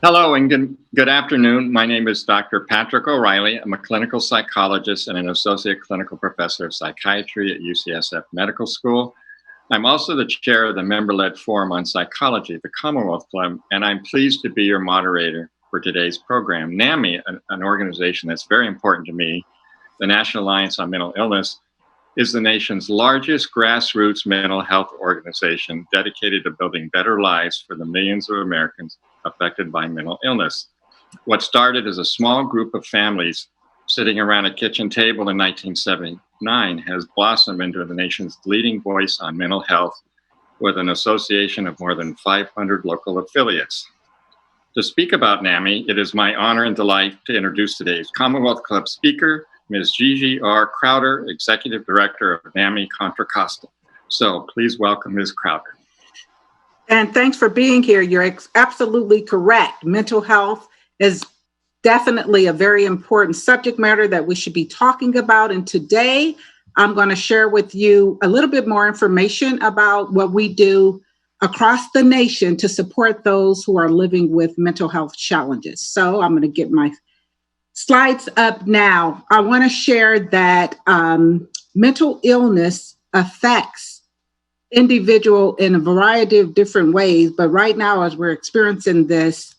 Hello and good afternoon. My name is Dr. Patrick O'Reilly. I'm a clinical psychologist and an associate clinical professor of psychiatry at UCSF Medical School. I'm also the chair of the member-led forum on psychology at the Commonwealth Club, and I'm pleased to be your moderator for today's program. NAMI, an organization that's very important to me, the National Alliance on Mental Illness, is the nation's largest grassroots mental health organization dedicated to building better lives for the millions of Americans affected by mental illness. What started as a small group of families sitting around a kitchen table in 1979 has blossomed into the nation's leading voice on mental health, with an association of more than 500 local affiliates. To speak about NAMI, it is my honor and delight to introduce today's Commonwealth Club speaker, Ms. Gigi R. Crowder, Executive Director of NAMI Contra Costa. So please welcome Ms. Crowder. And thanks for being here. You're absolutely correct. Mental health is definitely a very important subject matter that we should be talking about. And today, I'm going to share with you a little bit more information about what we do across the nation to support those who are living with mental health challenges. So I'm going to get my slides up now. I want to share that mental illness affects individual in a variety of different ways. But right now, as we're experiencing this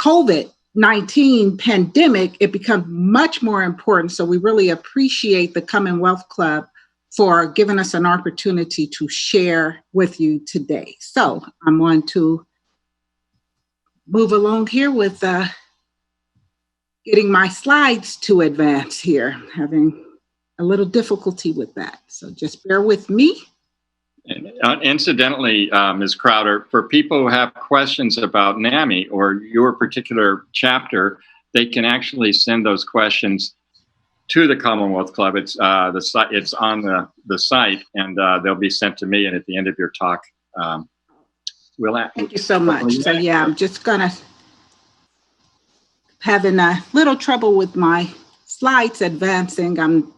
COVID-19 pandemic, it becomes much more important. So we really appreciate the Commonwealth Club for giving us an opportunity to share with you today. So I'm going to move along here with getting my slides to advance here. Having a little difficulty with that. So just bear with me. Incidentally, Ms. Crowder, for people who have questions about NAMI or your particular chapter, they can actually send those questions to the Commonwealth Club. It's on the site, and they'll be sent to me. And at the end of your talk, thank you so much. So yeah, I'm just gonna having a little trouble with my slides advancing. I'm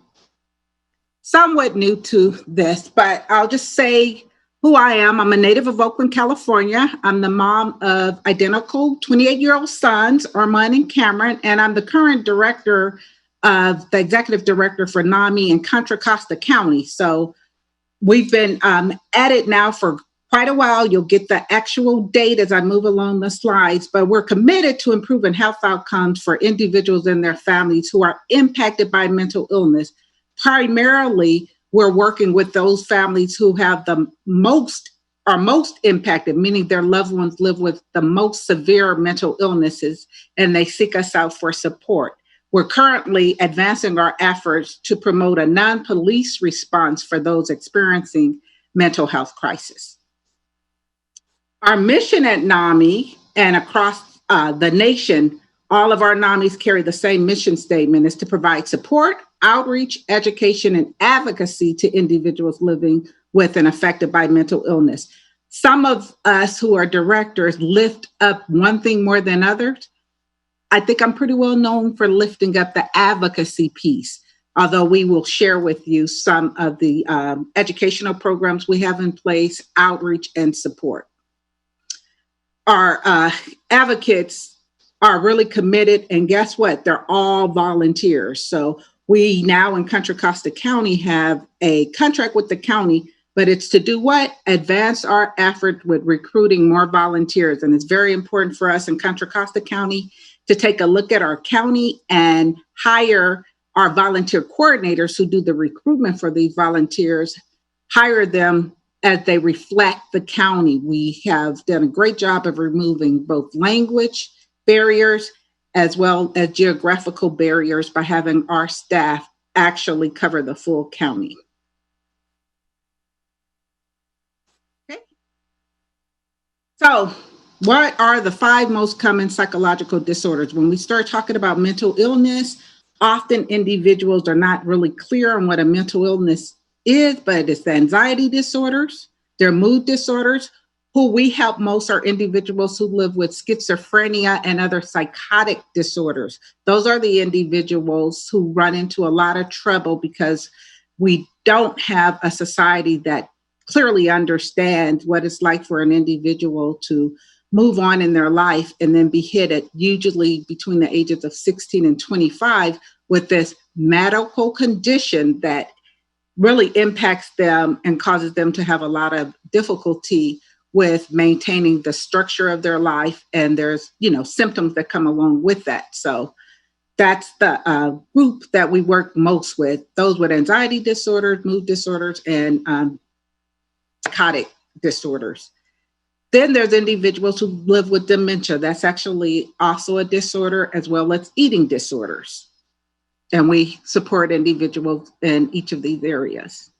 somewhat new to this, but I'll just say who I am. I'm a native of Oakland, California. I'm the mom of identical 28-year-old sons, Armand and Cameron, and I'm the current director of the executive director for NAMI in Contra Costa County. So we've been at it now for quite a while. You'll get the actual date as I move along the slides, but we're committed to improving health outcomes for individuals and their families who are impacted by mental illness. Primarily, we're working with those families who have the most impacted, meaning their loved ones live with the most severe mental illnesses, and they seek us out for support. We're currently advancing our efforts to promote a non-police response for those experiencing mental health crisis. Our mission at NAMI and across the nation, all of our NAMIs carry the same mission statement, is to provide support, outreach, education, and advocacy to individuals living with and affected by mental illness. Some of us who are directors lift up one thing more than others. I think I'm pretty well known for lifting up the advocacy piece, although we will share with you some of the educational programs we have in place, outreach, and support. Our advocates are really committed, and guess what? They're all volunteers. So we now in Contra Costa County have a contract with the county, but it's to do what? Advance our effort with recruiting more volunteers. And it's very important for us in Contra Costa County to take a look at our county and hire our volunteer coordinators who do the recruitment for these volunteers, hire them as they reflect the county. We have done a great job of removing both language barriers as well as geographical barriers by having our staff actually cover the full county. Okay. So what are the 5 most common psychological disorders? When we start talking about mental illness, often individuals are not really clear on what a mental illness is, but it's the anxiety disorders, their mood disorders. Who we help most are individuals who live with schizophrenia and other psychotic disorders. Those are the individuals who run into a lot of trouble because we don't have a society that clearly understands what it's like for an individual to move on in their life and then be hit at usually between the ages of 16 and 25 with this medical condition that really impacts them and causes them to have a lot of difficulty with maintaining the structure of their life. And there's, symptoms that come along with that. So that's the group that we work most with, those with anxiety disorders, mood disorders, and psychotic disorders. Then there's individuals who live with dementia. That's actually also a disorder, as well as eating disorders. And we support individuals in each of these areas.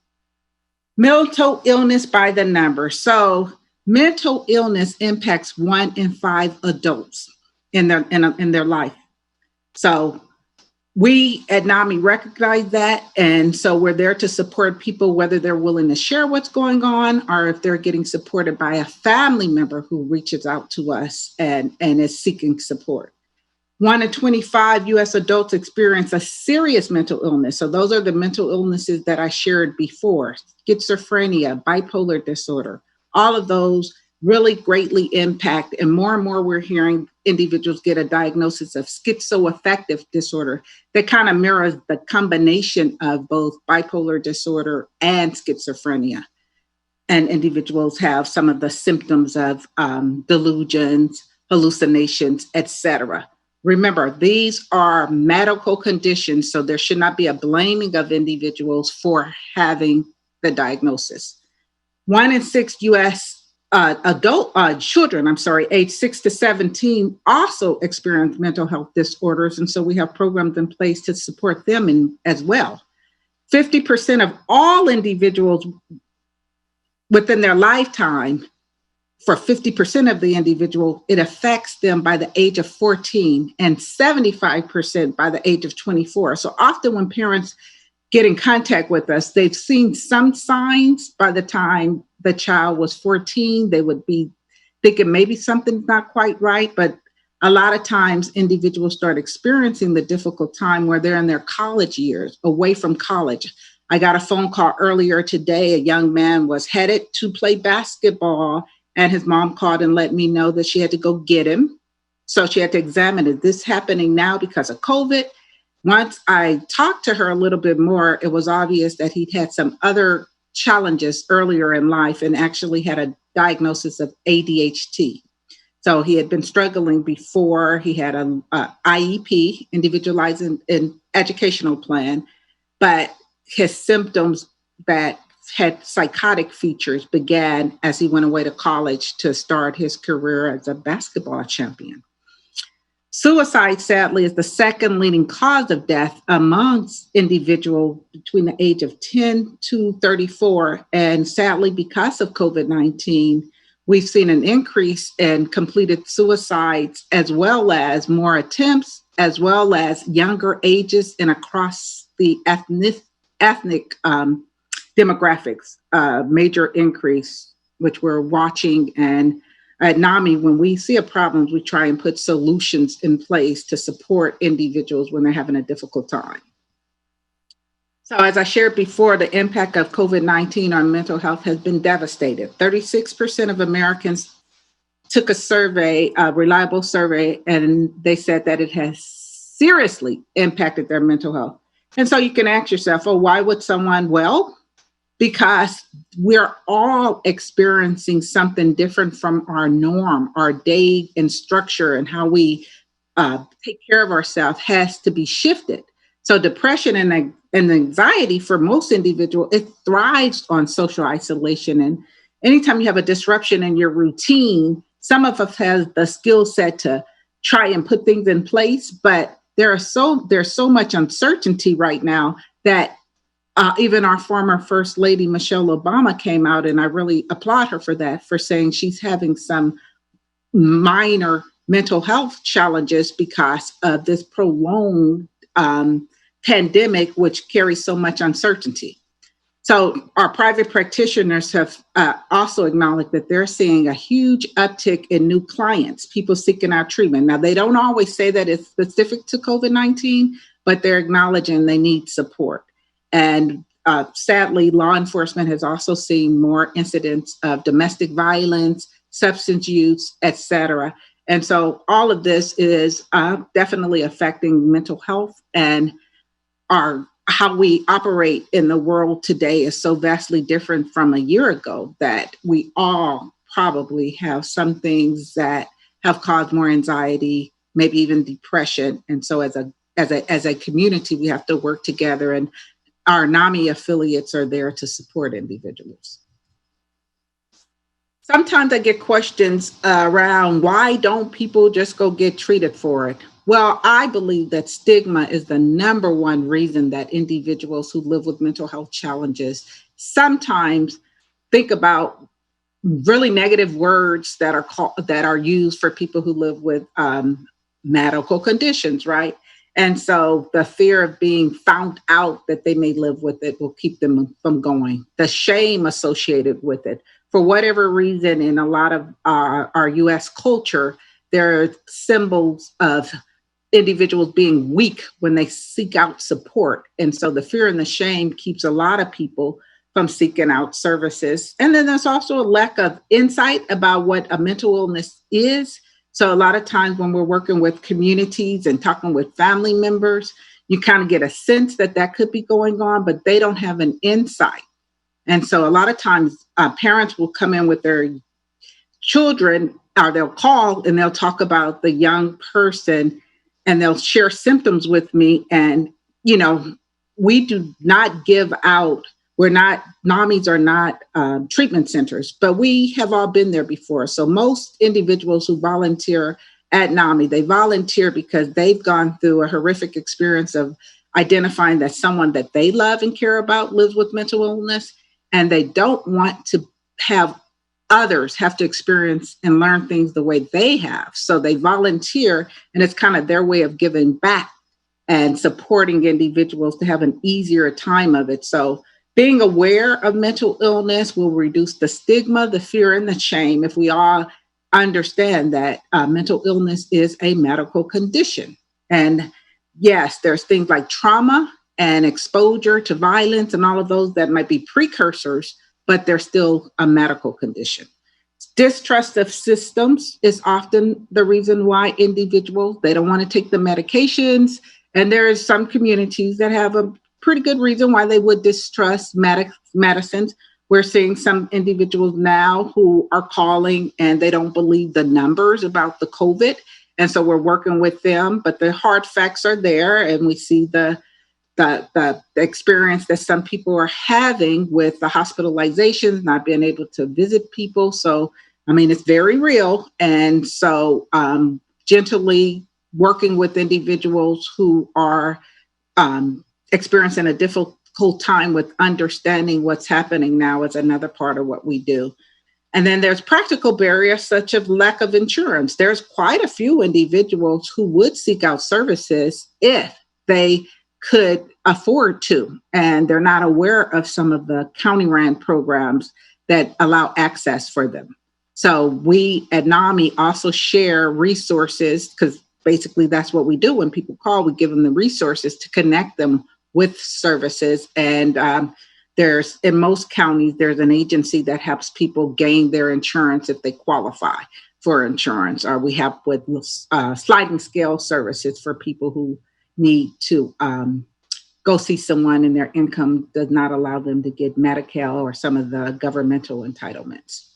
Mental illness by the number. So mental illness impacts 1 in 5 adults in their life. So we at NAMI recognize that. And so we're there to support people, whether they're willing to share what's going on or if they're getting supported by a family member who reaches out to us and is seeking support. 1 in 25 U.S. adults experience a serious mental illness. So those are the mental illnesses that I shared before: schizophrenia, bipolar disorder. All of those really greatly impact, and more we're hearing individuals get a diagnosis of schizoaffective disorder that kind of mirrors the combination of both bipolar disorder and schizophrenia. And individuals have some of the symptoms of delusions, hallucinations, etc. Remember, these are medical conditions, so there should not be a blaming of individuals for having the diagnosis. 1 in 6 U.S. Children, age 6 to 17, also experience mental health disorders, and so we have programs in place to support them as well. 50% of all individuals within their lifetime, for 50% of the individual, it affects them by the age of 14 and 75% by the age of 24. So often when parents get in contact with us, they've seen some signs. By the time the child was 14, they would be thinking maybe something's not quite right. But a lot of times individuals start experiencing the difficult time where they're in their college years, away from college. I got a phone call earlier today. A young man was headed to play basketball, and his mom called and let me know that she had to go get him. So she had to examine, is this happening now because of COVID? Once I talked to her a little bit more, it was obvious that he'd had some other challenges earlier in life and actually had a diagnosis of ADHD. So he had been struggling before. He had an IEP, individualized and educational plan, but his symptoms that had psychotic features began as he went away to college to start his career as a basketball champion. Suicide, sadly, is the second leading cause of death amongst individuals between the age of 10 to 34. And sadly, because of COVID-19, we've seen an increase in completed suicides, as well as more attempts, as well as younger ages and across the ethnic demographics, major increase, which we're watching. And at NAMI, when we see a problem, we try and put solutions in place to support individuals when they're having a difficult time. So as I shared before, the impact of COVID-19 on mental health has been devastating. 36% of Americans took a survey, a reliable survey, and they said that it has seriously impacted their mental health. And so you can ask yourself, oh, why would someone? Well, because we're all experiencing something different from our norm, our day and structure, and how we take care of ourselves has to be shifted. So depression and anxiety for most individuals, it thrives on social isolation. And anytime you have a disruption in your routine, some of us have the skill set to try and put things in place, but there's so much uncertainty right now that even our former First Lady, Michelle Obama, came out, and I really applaud her for that, for saying she's having some minor mental health challenges because of this prolonged pandemic, which carries so much uncertainty. So our private practitioners have also acknowledged that they're seeing a huge uptick in new clients, people seeking out treatment. Now, they don't always say that it's specific to COVID-19, but they're acknowledging they need support. And sadly, law enforcement has also seen more incidents of domestic violence, substance use, etc. And so all of this is definitely affecting mental health, and how we operate in the world today is so vastly different from a year ago that we all probably have some things that have caused more anxiety, maybe even depression. And so as a community, we have to work together, and our NAMI affiliates are there to support individuals. Sometimes I get questions around why don't people just go get treated for it? Well, I believe that stigma is the number one reason that individuals who live with mental health challenges sometimes think about really negative words that are used for people who live with medical conditions, right? And so the fear of being found out that they may live with it will keep them from going. The shame associated with it. For whatever reason, in a lot of our US culture, there are symbols of individuals being weak when they seek out support. And so the fear and the shame keeps a lot of people from seeking out services. And then there's also a lack of insight about what a mental illness is. So a lot of times when we're working with communities and talking with family members, you kind of get a sense that that could be going on, but they don't have an insight. And so a lot of times parents will come in with their children, or they'll call and they'll talk about the young person, and they'll share symptoms with me. And, we do not give out, NAMIs are not treatment centers, but we have all been there before. So most individuals who volunteer at NAMI, they volunteer because they've gone through a horrific experience of identifying that someone that they love and care about lives with mental illness, and they don't want to have others have to experience and learn things the way they have. So they volunteer, and it's kind of their way of giving back and supporting individuals to have an easier time of it. So being aware of mental illness will reduce the stigma, the fear, and the shame if we all understand that mental illness is a medical condition. And yes, there's things like trauma and exposure to violence and all of those that might be precursors, but they're still a medical condition. Distrust of systems is often the reason why individuals, they don't want to take the medications. And there are some communities that have a pretty good reason why they would distrust medicines. We're seeing some individuals now who are calling and they don't believe the numbers about the COVID. And so we're working with them, but the hard facts are there. And we see the experience that some people are having with the hospitalizations, not being able to visit people. So, it's very real. And so gently working with individuals who are experiencing a difficult time with understanding what's happening now is another part of what we do. And then there's practical barriers such as lack of insurance. There's quite a few individuals who would seek out services if they could afford to, and they're not aware of some of the county ran programs that allow access for them. So we at NAMI also share resources, because basically that's what we do. When people call, we give them the resources to connect them with services. And there's, in most counties, there's an agency that helps people gain their insurance if they qualify for insurance. Or we have with sliding scale services for people who need to go see someone and their income does not allow them to get Medi-Cal or some of the governmental entitlements.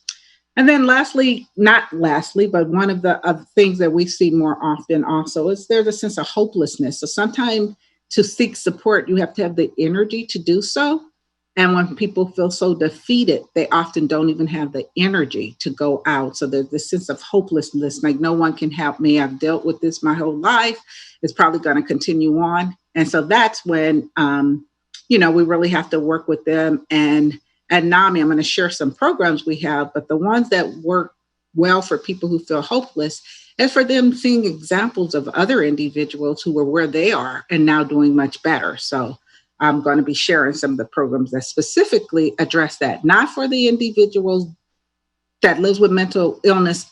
And then not lastly, but one of the things that we see more often also is there's a sense of hopelessness. So sometimes to seek support, you have to have the energy to do so. And when people feel so defeated, they often don't even have the energy to go out. So there's this sense of hopelessness, like no one can help me. I've dealt with this my whole life. It's probably going to continue on. And so that's when, we really have to work with them. And at NAMI, I'm going to share some programs we have, but the ones that work well for people who feel hopeless is for them seeing examples of other individuals who were where they are and now doing much better. So I'm going to be sharing some of the programs that specifically address that, not for the individuals that lives with mental illness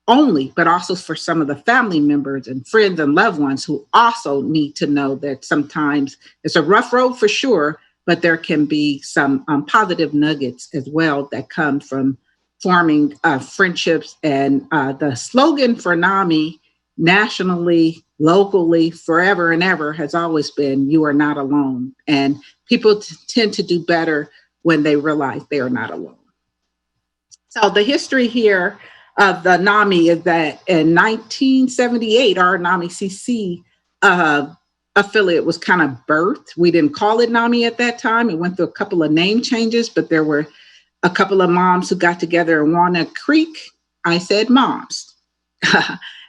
only, but also for some of the family members and friends and loved ones who also need to know that sometimes it's a rough road for sure, but there can be some positive nuggets as well that come from forming friendships. And the slogan for NAMI nationally, locally, forever and ever has always been, "You are not alone." And people tend to do better when they realize they are not alone. So the history here of the NAMI is that in 1978, our NAMI CC affiliate was kind of birthed. We didn't call it NAMI at that time. It went through a couple of name changes, but there were a couple of moms who got together in Walnut Creek. I said moms.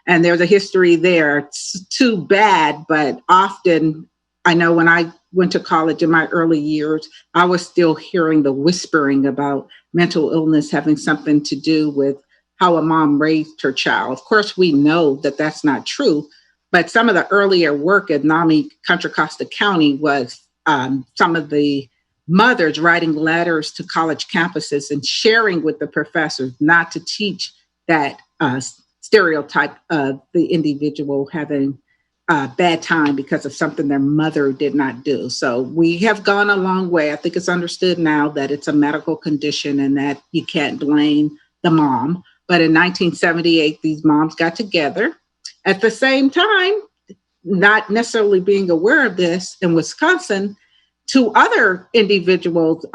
And there's a history there. It's too bad, but often, I know when I went to college in my early years, I was still hearing the whispering about mental illness having something to do with how a mom raised her child. Of course, we know that that's not true, but some of the earlier work at NAMI Contra Costa County was some of the mothers writing letters to college campuses and sharing with the professors not to teach that stereotype of the individual having a bad time because of something their mother did not do. So we have gone a long way. I think it's understood now that it's a medical condition and that you can't blame the mom. But in 1978, these moms got together. At the same time, not necessarily being aware of this, in Wisconsin, two other individuals,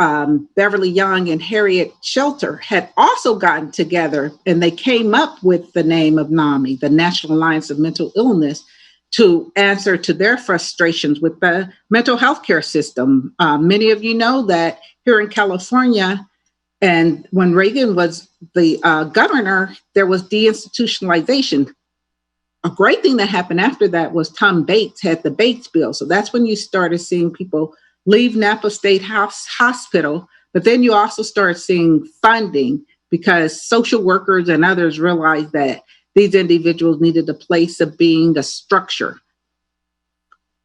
Beverly Young and Harriet Shelter, had also gotten together, and they came up with the name of NAMI, the National Alliance of Mental Illness, to answer to their frustrations with the mental health care system. Many of you know that here in California, and when Reagan was the governor, there was deinstitutionalization. A great thing that happened after that was Tom Bates had the Bates bill. So that's when you started seeing people leave Napa State Hospital, but then you also start seeing funding because social workers and others realized that these individuals needed a place of being, a structure.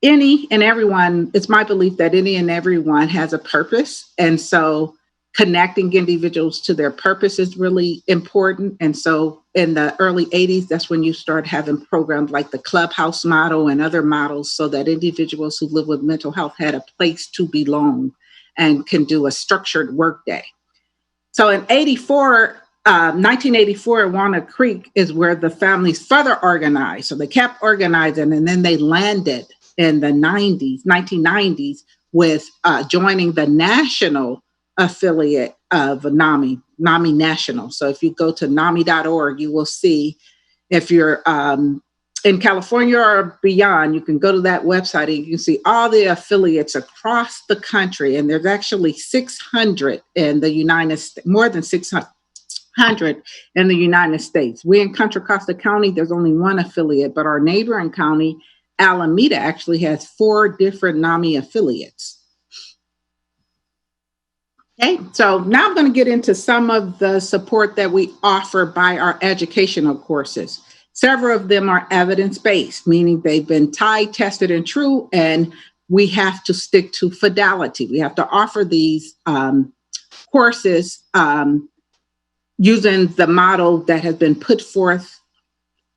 Any and everyone, it's my belief that any and everyone has a purpose. And so connecting individuals to their purpose is really important. And so in the early 80s, that's when you start having programs like the Clubhouse model and other models so that individuals who live with mental health had a place to belong and can do a structured workday. So in 1984 at Walnut Creek is where the families further organized. So they kept organizing and then they landed in the 1990s with joining the national affiliate of NAMI National. So if you go to NAMI.org, you will see, if you're in California or beyond, you can go to that website and you can see all the affiliates across the country. And there's actually 600 in the United States, more than 600 in the United States. We in Contra Costa County, there's only one affiliate, but our neighboring county, Alameda, actually has 4 different NAMI affiliates. Okay, so now I'm going to get into some of the support that we offer by our educational courses. Several of them are evidence-based, meaning they've been tried, tested, and true, and we have to stick to fidelity. We have to offer these courses using the model that has been put forth,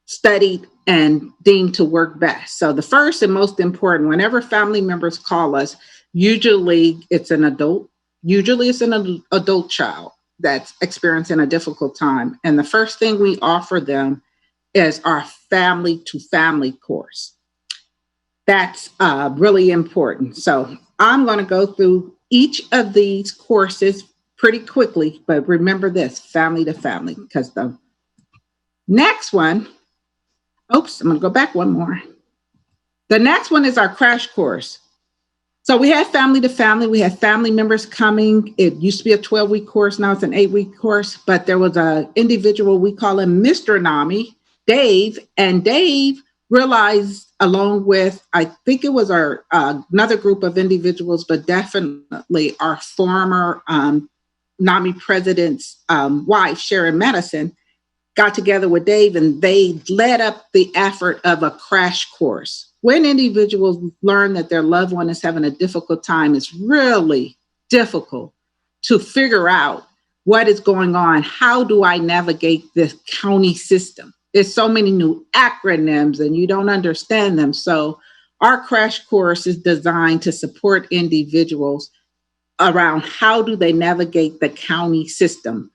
studied, and deemed to work best. So the first and most important, whenever family members call us, usually it's an adult child that's experiencing a difficult time. And the first thing we offer them is our family to family course. That's really important. So I'm going to go through each of these courses pretty quickly, but remember this, family to family, because the next one, I'm going to go back one more. The next one is our crash course. So we had family to family. We had family members coming. It used to be a 12-week course. Now it's an 8-week course. But there was an individual, we call him Mr. NAMI, Dave. And Dave realized, along with, I think it was our another group of individuals, but definitely our former NAMI president's wife, Sharon Madison, got together with Dave and they led up the effort of a crash course. When individuals learn that their loved one is having a difficult time, it's really difficult to figure out what is going on. How do I navigate this county system? There's so many new acronyms and you don't understand them. So our crash course is designed to support individuals around how do they navigate the county system.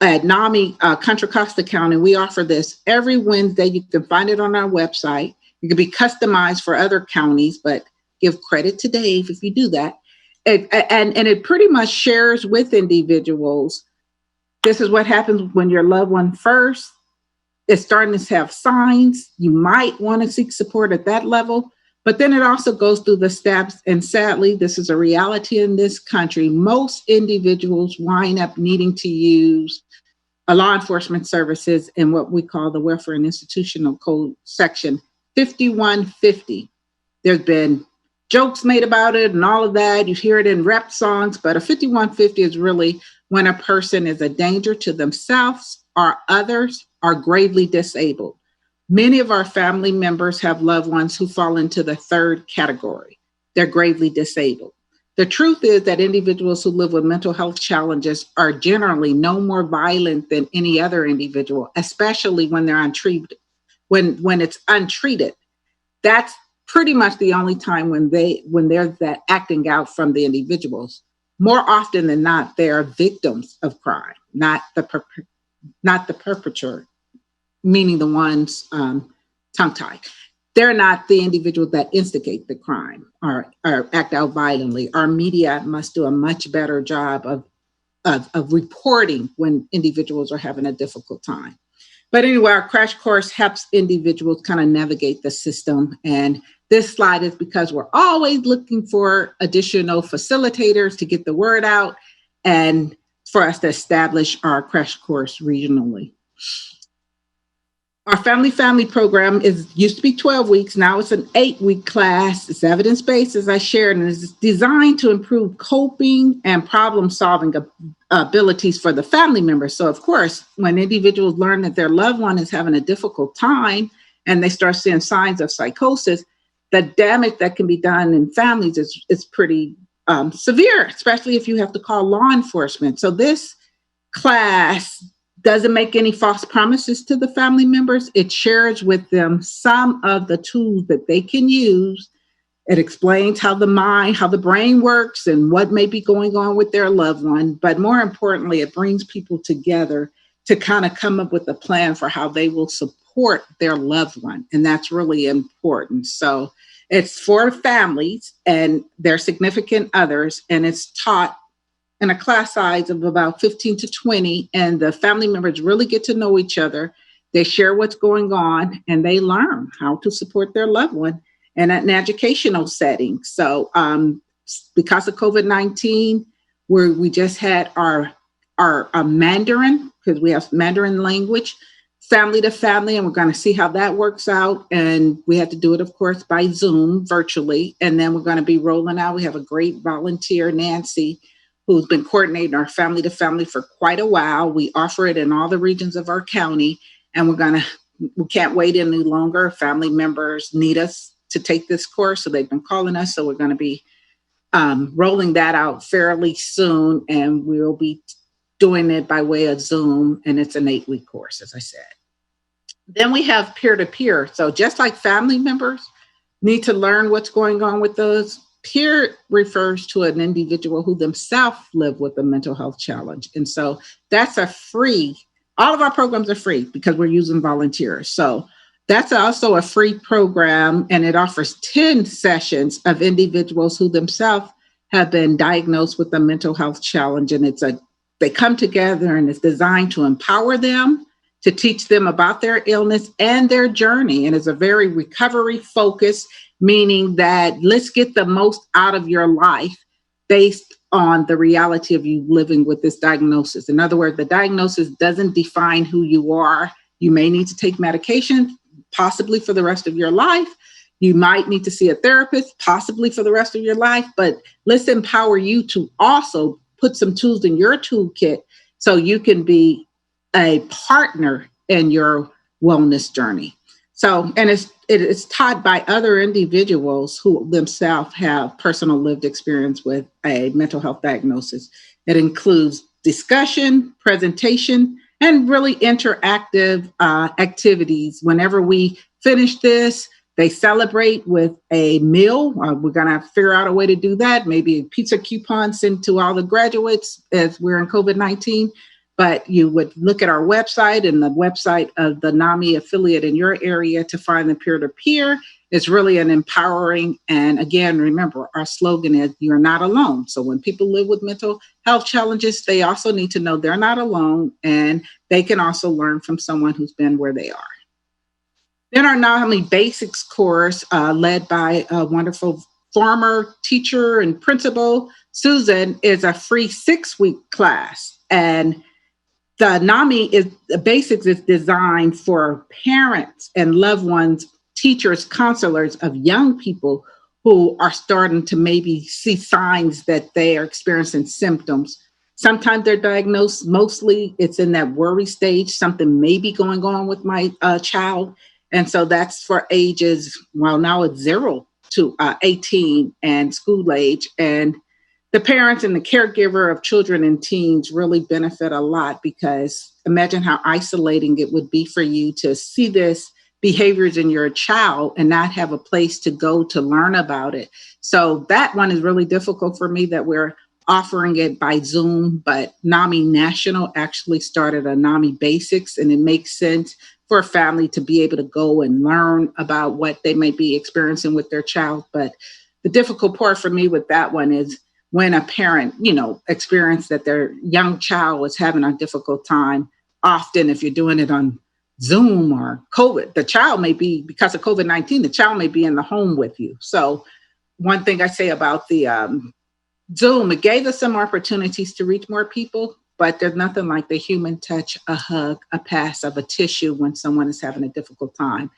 at NAMI Contra Costa County, we offer this every Wednesday. You can find it on our website. It can be customized for other counties, but give credit to Dave if you do that. And it pretty much shares with individuals, this is what happens when your loved one first is starting to have signs. You might want to seek support at that level, but then it also goes through the steps. And sadly, this is a reality in this country. Most individuals wind up needing to use law enforcement services in what we call the Welfare and Institutional Code section 5150. There's been jokes made about it and all of that. You hear it in rap songs, but a 5150 is really when a person is a danger to themselves or others or gravely disabled. Many of our family members have loved ones who fall into the third category. They're gravely disabled. The truth is that individuals who live with mental health challenges are generally no more violent than any other individual, especially when they're untreated. When it's untreated, that's pretty much the only time when they're that acting out from the individuals. More often than not, they are victims of crime, not the perpetrator, meaning the ones tongue-tied. They're not the individuals that instigate the crime or act out violently. Our media must do a much better job of reporting when individuals are having a difficult time. But anyway, our crash course helps individuals kind of navigate the system. And this slide is because we're always looking for additional facilitators to get the word out and for us to establish our crash course regionally. Our family program used to be 12 weeks. Now it's an 8-week class. It's evidence-based, as I shared, and it's designed to improve coping and problem-solving abilities for the family members. So, of course, when individuals learn that their loved one is having a difficult time and they start seeing signs of psychosis, the damage that can be done in families is pretty severe, especially if you have to call law enforcement. So this class doesn't make any false promises to the family members. It shares with them some of the tools that they can use. It explains how the brain works and what may be going on with their loved one. But more importantly, it brings people together to kind of come up with a plan for how they will support their loved one. And that's really important. So it's for families and their significant others, and it's taught in a class size of about 15 to 20, and the family members really get to know each other. They share what's going on, and they learn how to support their loved one in an educational setting. So because of COVID-19, we just had our Mandarin, because we have Mandarin language, family to family, and we're going to see how that works out. And we had to do it, of course, by Zoom virtually. And then we're going to be rolling out. We have a great volunteer, Nancy, who's been coordinating our family to family for quite a while. We offer it in all the regions of our county, and we can't wait any longer. Family members need us to take this course, so they've been calling us. So we're going to be rolling that out fairly soon, and we'll be doing it by way of Zoom, and it's an 8-week course, as I said. Then we have peer-to-peer. So just like family members need to learn what's going on with those, peer refers to an individual who themselves live with a mental health challenge. And so that's all of our programs are free because we're using volunteers. So that's also a free program, and it offers 10 sessions of individuals who themselves have been diagnosed with a mental health challenge. And they come together, and it's designed to empower them, to teach them about their illness and their journey. And it's a very recovery focused, meaning that let's get the most out of your life based on the reality of you living with this diagnosis. In other words, the diagnosis doesn't define who you are. You may need to take medication, possibly for the rest of your life. You might need to see a therapist, possibly for the rest of your life, but let's empower you to also put some tools in your toolkit so you can be a partner in your wellness journey. So, and it is taught by other individuals who themselves have personal lived experience with a mental health diagnosis. It includes discussion, presentation, and really interactive activities. Whenever we finish this, they celebrate with a meal. We're going to figure out a way to do that. Maybe a pizza coupon sent to all the graduates as we're in COVID-19. but you would look at our website and the website of the NAMI affiliate in your area to find the peer-to-peer. It's really an empowering. And again, remember, our slogan is you're not alone. So when people live with mental health challenges, they also need to know they're not alone, and they can also learn from someone who's been where they are. Then our NAMI Basics course, led by a wonderful former teacher and principal, Susan, is a free 6-week class. And the NAMI Basics is designed for parents and loved ones, teachers, counselors of young people who are starting to maybe see signs that they are experiencing symptoms. Sometimes they're diagnosed, mostly it's in that worry stage, something may be going on with my child. And so that's for ages, well, now it's 0 to 18 and school age. And the parents and the caregiver of children and teens really benefit a lot, because imagine how isolating it would be for you to see this behaviors in your child and not have a place to go to learn about it. So that one is really difficult for me, that we're offering it by Zoom, but NAMI National actually started a NAMI Basics, and it makes sense for a family to be able to go and learn about what they may be experiencing with their child. But the difficult part for me with that one is when a parent, experience that their young child was having a difficult time. Often if you're doing it on Zoom or COVID, the child may be, because of COVID-19, the child may be in the home with you. So one thing I say about the Zoom, it gave us some opportunities to reach more people, but there's nothing like the human touch, a hug, a pass of a tissue when someone is having a difficult time.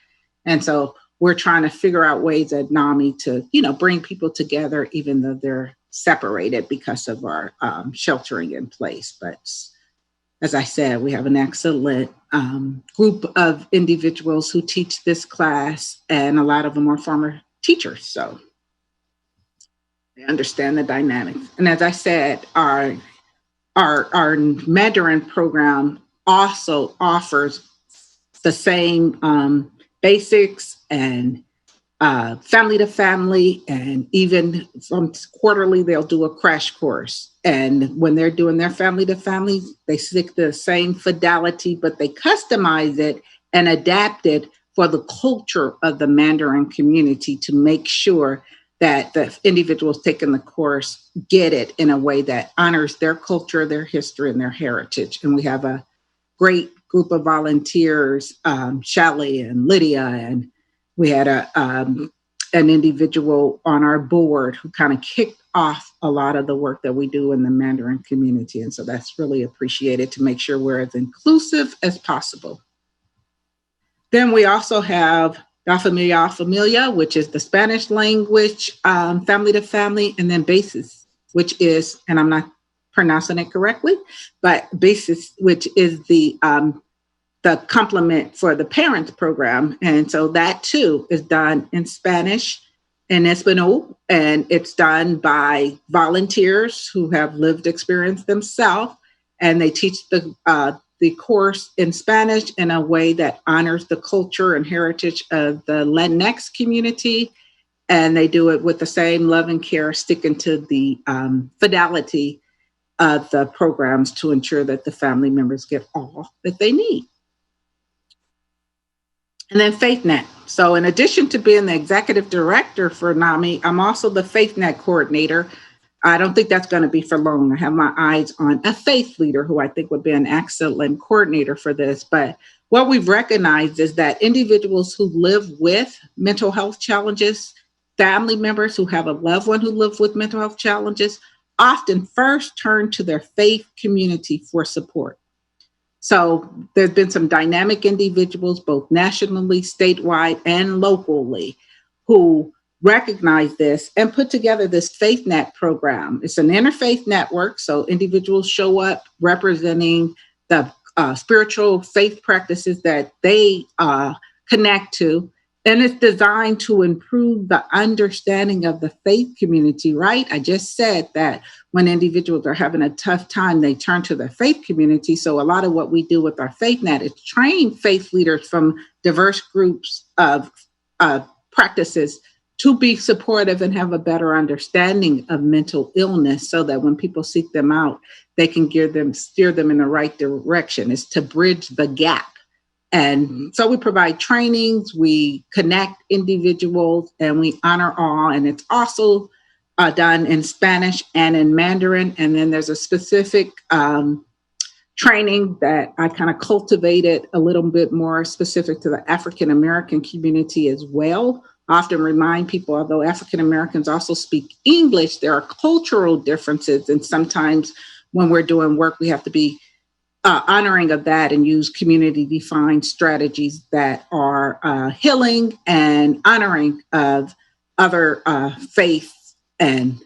And so we're trying to figure out ways at NAMI to, bring people together, even though they're separated because of our sheltering in place. But as I said, we have an excellent group of individuals who teach this class, and a lot of them are former teachers. So they understand the dynamics. And as I said, our Mandarin program also offers the same basics and family to family, and even from quarterly, they'll do a crash course. And when they're doing their family to family, they stick the same fidelity, but they customize it and adapt it for the culture of the Mandarin community to make sure that the individuals taking the course get it in a way that honors their culture, their history, and their heritage. And we have a great group of volunteers, Shelley and Lydia, and we had an individual on our board who kind of kicked off a lot of the work that we do in the Mandarin community. And so that's really appreciated, to make sure we're as inclusive as possible. Then we also have La Familia, which is the Spanish language, family to family, and then Basis, which is, and I'm not pronouncing it correctly, but Basis, which is the complement for the parents program. And so that too is done in Spanish and Espanol, and it's done by volunteers who have lived experience themselves, and they teach the course in Spanish in a way that honors the culture and heritage of the Latinx community. And they do it with the same love and care, sticking to the fidelity of the programs to ensure that the family members get all that they need. And then FaithNet. So in addition to being the executive director for NAMI, I'm also the FaithNet coordinator. I don't think that's going to be for long. I have my eyes on a faith leader who I think would be an excellent coordinator for this. But what we've recognized is that individuals who live with mental health challenges, family members who have a loved one who lives with mental health challenges, often first turn to their faith community for support. So there's been some dynamic individuals, both nationally, statewide, and locally, who recognize this and put together this FaithNet program. It's an interfaith network, so individuals show up representing the spiritual faith practices that they connect to, and it's designed to improve the understanding of the faith community, right? I just said that when individuals are having a tough time, they turn to their faith community. So a lot of what we do with our FaithNet is train faith leaders from diverse groups of practices to be supportive and have a better understanding of mental illness so that when people seek them out, they can steer them in the right direction. It's to bridge the gap. And so we provide trainings, we connect individuals, and we honor all. And it's also done in Spanish and in Mandarin. And then there's a specific training that I kind of cultivated a little bit more specific to the African American community as well. I often remind people, although African Americans also speak English, there are cultural differences. And sometimes when we're doing work, we have to be honoring of that and use community-defined strategies that are healing and honoring of other faiths and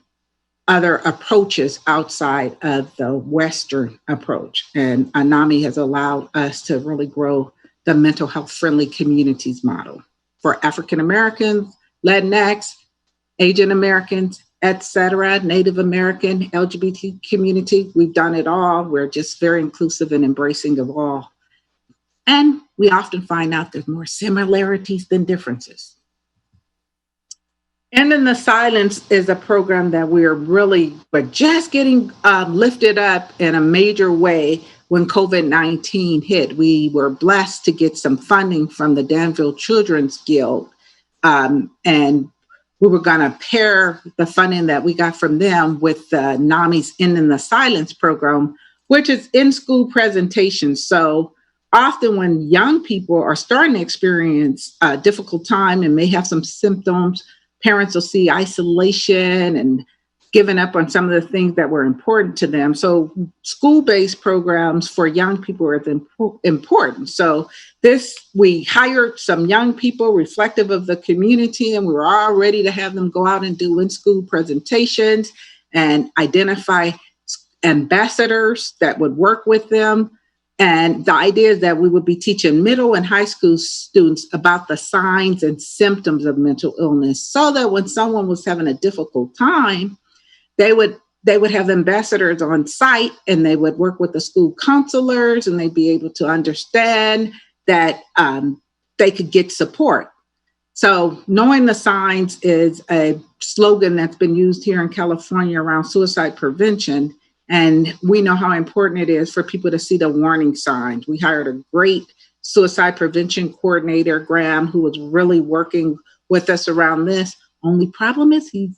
other approaches outside of the Western approach. And NAMI has allowed us to really grow the mental health friendly communities model for African Americans, Latinx, Asian Americans, etc., Native American, LGBT community. We've done it all. We're just very inclusive and embracing of all. And we often find out there's more similarities than differences. And in the Silence is a program that we're just getting lifted up in a major way when COVID-19 hit. We were blessed to get some funding from the Danville Children's Guild. And we were going to pair the funding that we got from them with NAMI's In the Silence program, which is in-school presentations. So often when young people are starting to experience a difficult time and may have some symptoms, parents will see isolation and giving up on some of the things that were important to them. So school-based programs for young people are important. So we hired some young people reflective of the community, and we were all ready to have them go out and do in-school presentations and identify ambassadors that would work with them. And the idea is that we would be teaching middle and high school students about the signs and symptoms of mental illness so that when someone was having a difficult time, they would have ambassadors on site and they would work with the school counselors and they'd be able to understand that they could get support. So knowing the signs is a slogan that's been used here in California around suicide prevention. And we know how important it is for people to see the warning signs. We hired a great suicide prevention coordinator, Graham, who was really working with us around this. Only problem is he's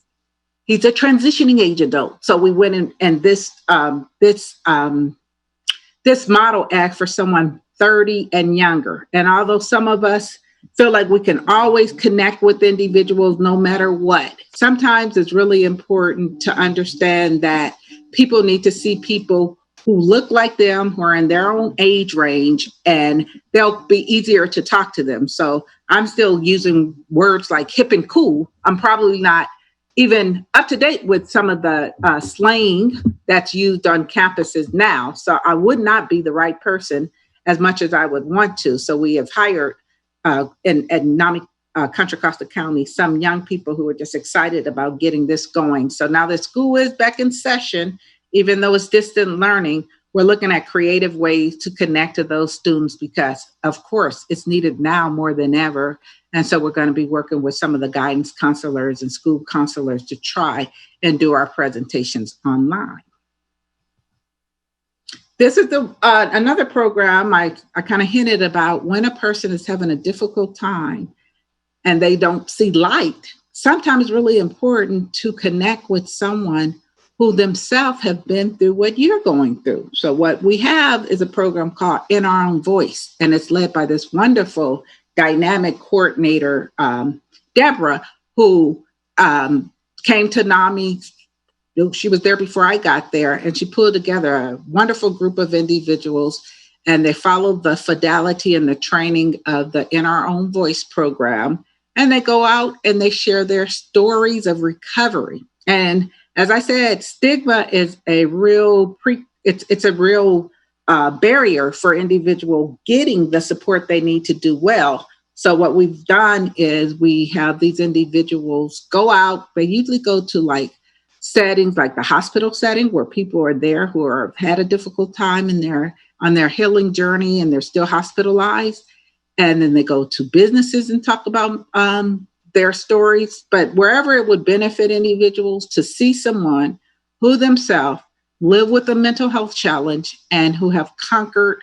a transitioning age adult. So we went in and this model act for someone 30 and younger. And although some of us feel like we can always connect with individuals no matter what, sometimes it's really important to understand that people need to see people who look like them, who are in their own age range, and they'll be easier to talk to them. So I'm still using words like hip and cool. I'm probably not even up to date with some of the slang that's used on campuses now. So I would not be the right person as much as I would want to. So we have hired in NAMI Contra Costa County, some young people who are just excited about getting this going. So now that school is back in session, even though it's distant learning, we're looking at creative ways to connect to those students because, of course, it's needed now more than ever. And so we're going to be working with some of the guidance counselors and school counselors to try and do our presentations online. This is another program I kind of hinted about. When a person is having a difficult time and they don't see light, sometimes it's really important to connect with someone who themselves have been through what you're going through. So what we have is a program called In Our Own Voice, and it's led by this wonderful dynamic coordinator, Deborah, who came to NAMI. She was there before I got there, and she pulled together a wonderful group of individuals, and they followed the fidelity and the training of the In Our Own Voice program. And they go out and they share their stories of recovery. And as I said, stigma is a real it's a real barrier for individual getting the support they need to do well. So what we've done is we have these individuals go out. They usually go to like settings like the hospital setting where people are there who have had a difficult time on their healing journey and they're still hospitalized. And then they go to businesses and talk about their stories, but wherever it would benefit individuals to see someone who themselves live with a mental health challenge and who have conquered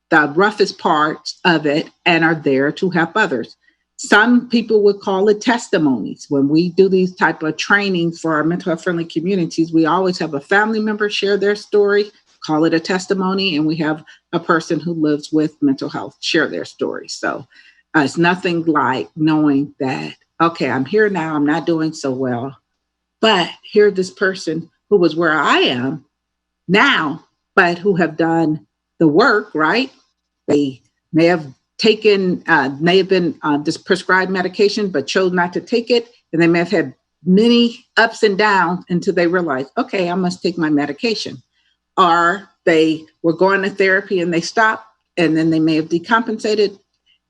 the roughest parts of it and are there to help others. Some people would call it testimonies. When we do these type of trainings for our mental health friendly communities, we always have a family member share their story, call it a testimony, and we have a person who lives with mental health share their story. So it's nothing like knowing that, okay, I'm here now, I'm not doing so well, but here's this person who was where I am now, but who have done the work, right? They may have been just prescribed medication, but chose not to take it. And they may have had many ups and downs until they realized, okay, I must take my medication. Or they were going to therapy and they stopped, and then they may have decompensated.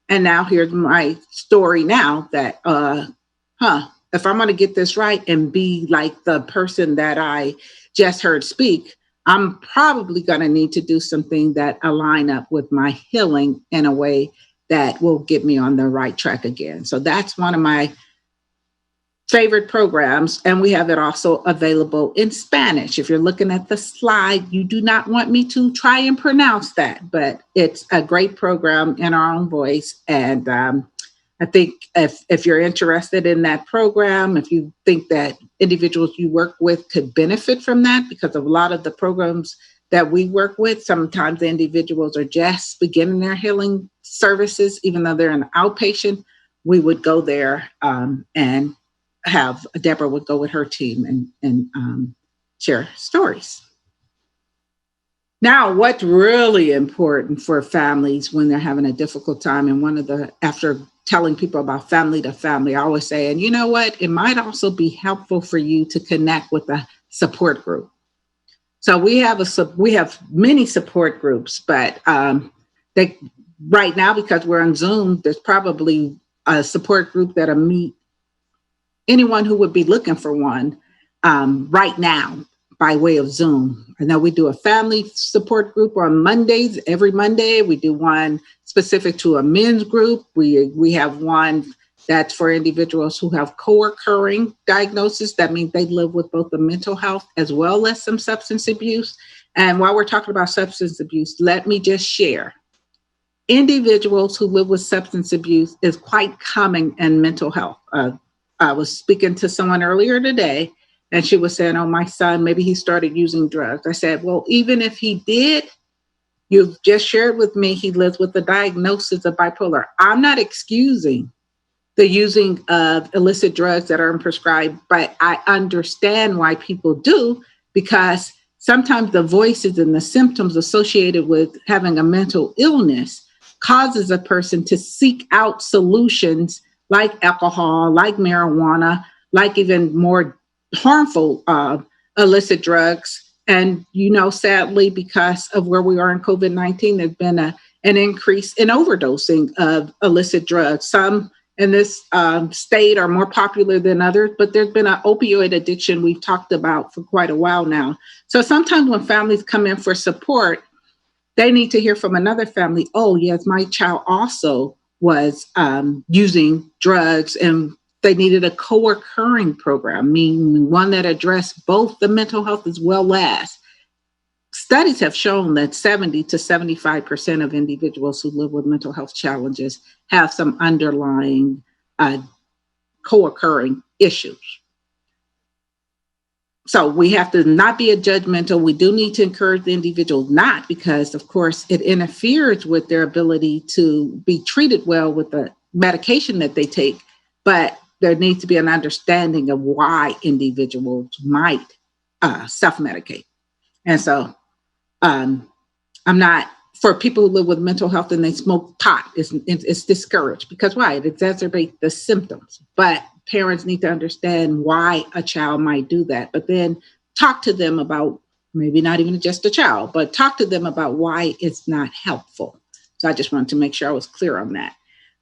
And now here's my story now that, if I'm going to get this right and be like the person that I just heard speak, I'm probably going to need to do something that align up with my healing in a way that will get me on the right track again. So that's one of my favorite programs. And we have it also available in Spanish. If you're looking at the slide, you do not want me to try and pronounce that, but it's a great program in our own voice. And I think if you're interested in that program, if you think that individuals you work with could benefit from that, because of a lot of the programs that we work with, sometimes the individuals are just beginning their healing services, even though they're an outpatient, we would go there and have Deborah would go with her team and share stories. Now, what's really important for families when they're having a difficult time, and after telling people about family to family, I always say, and you know what, it might also be helpful for you to connect with a support group. So we have many support groups, but right now, because we're on Zoom, there's probably a support group that'll meet anyone who would be looking for one right now by way of Zoom. I know we do a family support group on Mondays. Every Monday, we do one specific to a men's group. We have one that's for individuals who have co-occurring diagnosis. That means they live with both the mental health as well as some substance abuse. And while we're talking about substance abuse, let me just share. Individuals who live with substance abuse is quite common in mental health. I was speaking to someone earlier today, and she was saying, oh, my son, maybe he started using drugs. I said, well, even if he did, you've just shared with me he lives with the diagnosis of bipolar. I'm not excusing the using of illicit drugs that are prescribed, but I understand why people do, because sometimes the voices and the symptoms associated with having a mental illness causes a person to seek out solutions like alcohol, like marijuana, like even more harmful illicit drugs. And, sadly, because of where we are in COVID-19, there's been an increase in overdosing of illicit drugs. Some in this state are more popular than others, but there's been an opioid addiction we've talked about for quite a while now. So sometimes when families come in for support, they need to hear from another family, oh, yes, my child also was using drugs, and they needed a co-occurring program, meaning one that addressed both the mental health as well as. Studies have shown that 70 to 75% of individuals who live with mental health challenges have some underlying co-occurring issues. So we have to not be a judgmental. We do need to encourage the individual, not because, of course, it interferes with their ability to be treated well with the medication that they take, but there needs to be an understanding of why individuals might self-medicate. And so I'm not, for people who live with mental health and they smoke pot, it's discouraged, because why? It exacerbates the symptoms. But parents need to understand why a child might do that, but then talk to them about, maybe not even just a child, but talk to them about why it's not helpful. So I just wanted to make sure I was clear on that.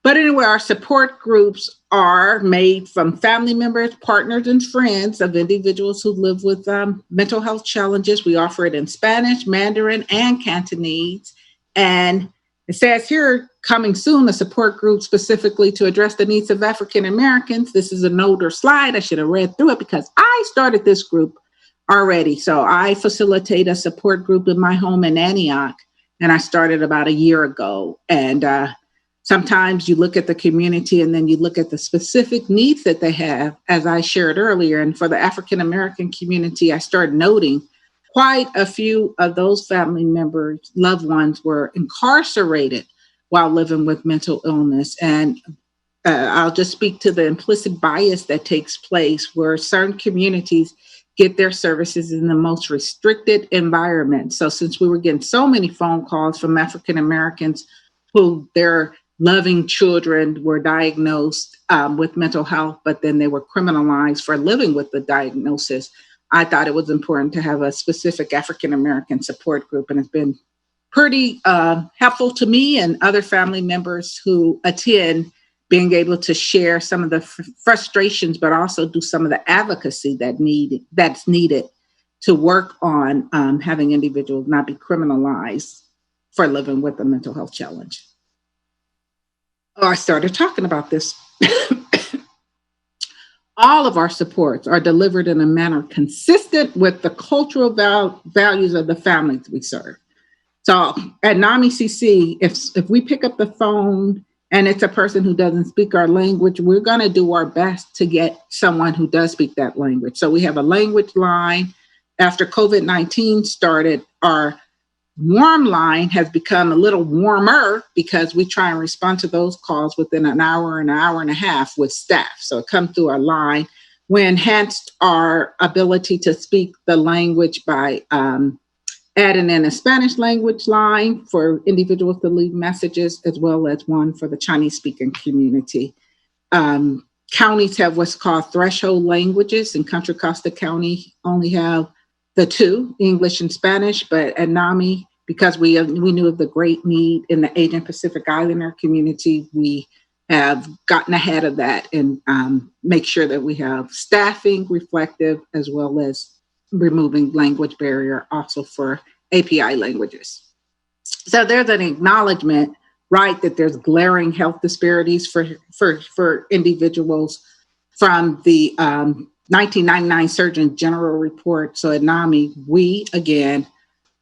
But anyway, our support groups are made from family members, partners, and friends of individuals who live with mental health challenges. We offer it in Spanish, Mandarin, and Cantonese. And It says here, coming soon, a support group specifically to address the needs of African Americans. This is an older slide. I should have read through it because I started this group already. So I facilitate a support group in my home in Antioch, and I started about a year ago. And sometimes you look at the community and then you look at the specific needs that they have, as I shared earlier. And for the African American community, I started noting quite a few of those family members, loved ones, were incarcerated while living with mental illness. And I'll just speak to the implicit bias that takes place where certain communities get their services in the most restricted environment. So since we were getting so many phone calls from African Americans who their loving children were diagnosed with mental health, but then they were criminalized for living with the diagnosis, I thought it was important to have a specific African American support group, and it's been pretty helpful to me and other family members who attend, being able to share some of the frustrations, but also do some of the advocacy that's needed to work on having individuals not be criminalized for living with a mental health challenge. Oh, I started talking about this. All of our supports are delivered in a manner consistent with the cultural values of the families we serve. So at NAMI CC, if we pick up the phone and it's a person who doesn't speak our language, we're going to do our best to get someone who does speak that language. So we have a language line. After COVID-19 started, our warm line has become a little warmer because we try and respond to those calls within an hour and a half with staff. So it comes through our line. We enhanced our ability to speak the language by adding in a Spanish language line for individuals to leave messages, as well as one for the Chinese speaking community. Counties have what's called threshold languages. In Contra Costa County, only have the two, English and Spanish, but at NAMI, because we knew of the great need in the Asian Pacific Islander community, we have gotten ahead of that and make sure that we have staffing reflective, as well as removing language barrier also for API languages. So there's an acknowledgement, right, that there's glaring health disparities for individuals from the 1999 Surgeon General report. So at NAMI, we again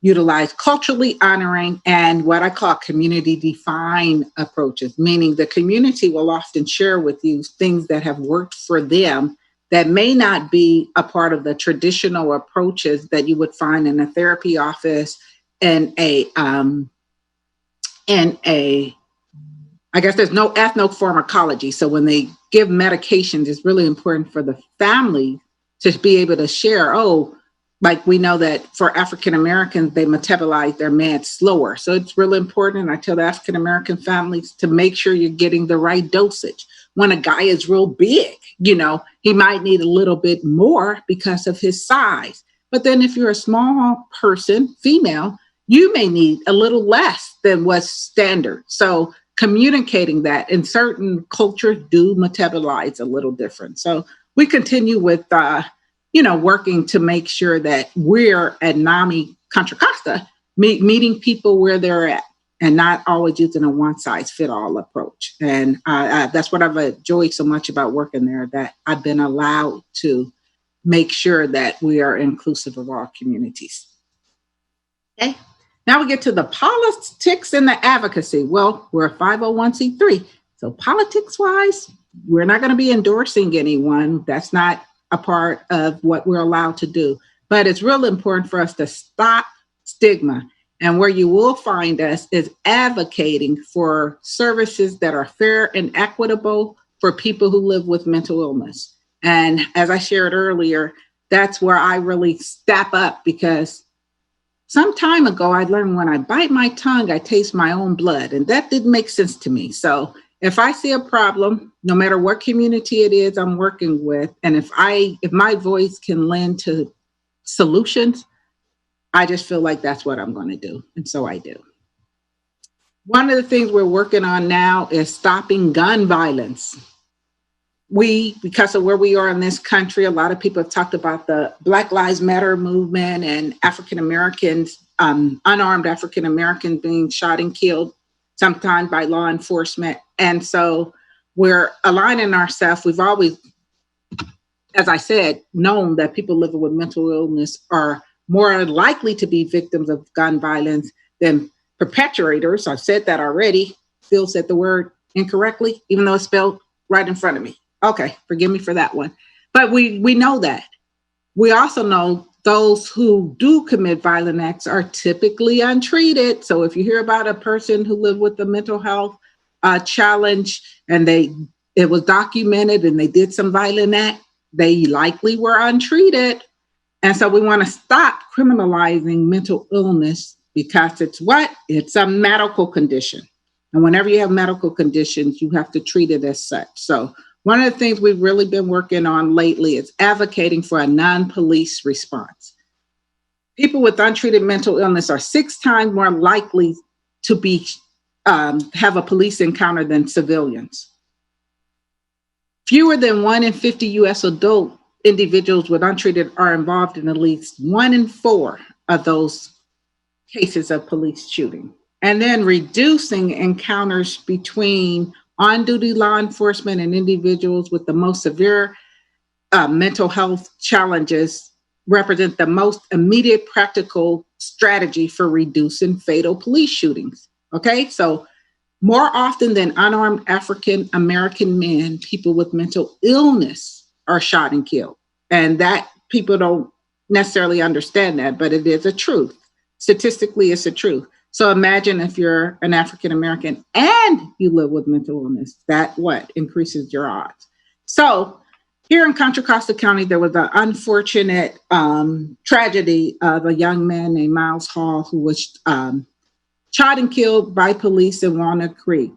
utilize culturally honoring and what I call community defined approaches, meaning the community will often share with you things that have worked for them that may not be a part of the traditional approaches that you would find in a therapy office and I guess there's no ethnopharmacology. So when they give medications, it's really important for the family to be able to share, like we know that for African Americans, they metabolize their meds slower. So it's really important. I tell the African American families to make sure you're getting the right dosage. When a guy is real big, he might need a little bit more because of his size. But then if you're a small person, female, you may need a little less than what's standard. So communicating that, in certain cultures do metabolize a little different. So we continue with, working to make sure that we're at NAMI Contra Costa, meeting people where they're at and not always using a one-size-fit-all approach. And that's what I've enjoyed so much about working there, that I've been allowed to make sure that we are inclusive of all communities. Okay. Now we get to the politics and the advocacy. Well, we're a 501c3. So politics-wise, we're not going to be endorsing anyone. That's not a part of what we're allowed to do. But it's really important for us to stop stigma. And where you will find us is advocating for services that are fair and equitable for people who live with mental illness. And as I shared earlier, that's where I really step up, because some time ago, I learned when I bite my tongue, I taste my own blood, and that didn't make sense to me. So if I see a problem, no matter what community it is I'm working with, and if my voice can lend to solutions, I just feel like that's what I'm going to do. And so I do. One of the things we're working on now is stopping gun violence. Because of where we are in this country, a lot of people have talked about the Black Lives Matter movement and African Americans, unarmed African Americans being shot and killed sometimes by law enforcement. And so we're aligning ourselves. We've always, as I said, known that people living with mental illness are more likely to be victims of gun violence than perpetrators. I've said that already. Phil said the word incorrectly, even though it's spelled right in front of me. Okay, forgive me for that one. But we know that. We also know those who do commit violent acts are typically untreated. So if you hear about a person who lived with a mental health challenge and it was documented and they did some violent act, they likely were untreated. And so we want to stop criminalizing mental illness because it's what? It's a medical condition. And whenever you have medical conditions, you have to treat it as such. So one of the things we've really been working on lately is advocating for a non-police response. People with untreated mental illness are 6 times more likely to be have a police encounter than civilians. Fewer than 1 in 50 U.S. adult individuals with untreated are involved in at least 1 in 4 of those cases of police shooting. And then reducing encounters between on-duty law enforcement and individuals with the most severe mental health challenges represent the most immediate practical strategy for reducing fatal police shootings. Okay, so more often than unarmed African American men, people with mental illness are shot and killed. And that people don't necessarily understand that, but it is a truth. Statistically, it's a truth. So imagine if you're an African American and you live with mental illness, that what increases your odds. So here in Contra Costa County, there was an unfortunate tragedy of a young man named Miles Hall who was shot and killed by police in Walnut Creek